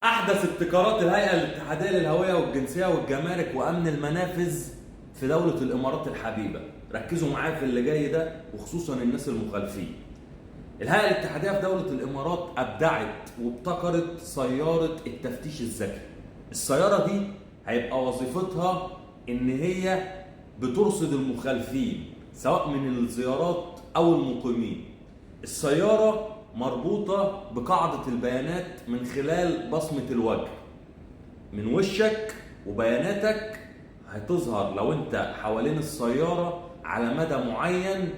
أحدث ابتكارات الهيئة الاتحادية للهوية والجنسية والجمارك وأمن المنافذ في دولة الإمارات الحبيبة. ركزوا معايا في اللي جاي ده وخصوصا الناس المخالفين. الهيئة الاتحادية في دولة الإمارات أبدعت وابتكرت سيارة التفتيش الذكي. السيارة دي هيبقى وظيفتها إن هي بترصد المخالفين سواء من الزيارات أو المقيمين. السيارة مربوطة بقاعدة البيانات من خلال بصمة الوجه. من وشك وبياناتك هتظهر لو انت حوالين السيارة على مدى معين.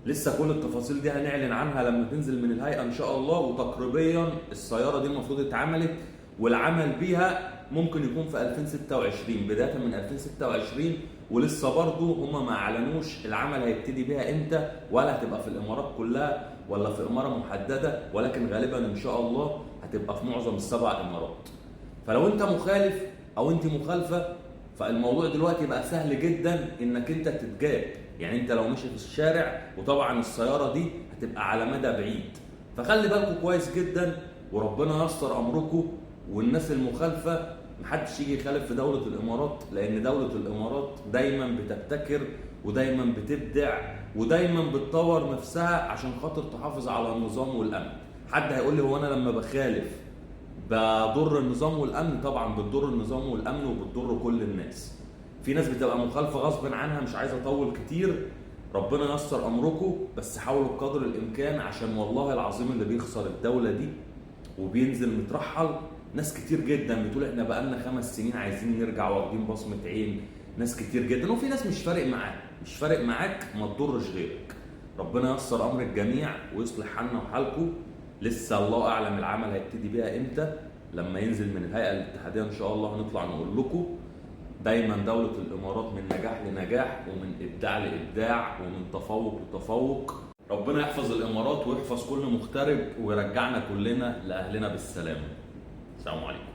لسه كل التفاصيل دي هنعلن عنها لما تنزل من الهيئة ان شاء الله. وتقريبا السيارة دي المفروض اتعملت والعمل بيها ممكن يكون في 2026 بداية من 2026. ولسه برضه هما ما اعلنوش العمل هيبتدي بيها امتى ولا هتبقى في الامارات كلها ولا في اماره محدده، ولكن غالبا ان شاء الله هتبقى في معظم السبع امارات. فلو انت مخالف او انت مخالفه فالموضوع دلوقتي بقى سهل جدا انك انت تتجاب. يعني انت لو ماشي في الشارع وطبعا السياره دي هتبقى على مدى بعيد، فخلي بالكم كويس جدا وربنا ييسر امركم. والناس المخالفه محدش يجي يخالف في دولة الإمارات، لأن دولة الإمارات دايما بتبتكر ودايما بتبدع ودايما بتطور نفسها عشان خاطر تحافظ على النظام والأمن. حد هيقول لي هو أنا لما بخالف بضر النظام والأمن؟ طبعا بتضر النظام والأمن وبتضر كل الناس. في ناس بتبقى مخالفة غصب عنها، مش عايزة أطول كتير. ربنا ييسر أمركم، بس حاولوا بقدر الإمكان عشان والله العظيم اللي بيخسر الدولة دي وبينزل مترحل ناس كتير جدا بتقول احنا بقالنا 5 سنين عايزين نرجع واخدين بصمة عين. ناس كتير جدا، وفي ناس مش فارق معاك، مش فارق معاك ما تضرش غيرك. ربنا ييسر امر الجميع ويصلح حالنا وحالكم. لسه الله اعلم العمل هيبتدي بيها امتى. لما ينزل من الهيئة الاتحادية ان شاء الله هنطلع نقول لكم. دايما دولة الامارات من نجاح لنجاح ومن ابداع لابداع ومن تفوق لتفوق. ربنا يحفظ الامارات ويحفظ كل مغترب ويرجعنا كلنا لاهلنا بالسلامة. السلام عليكم.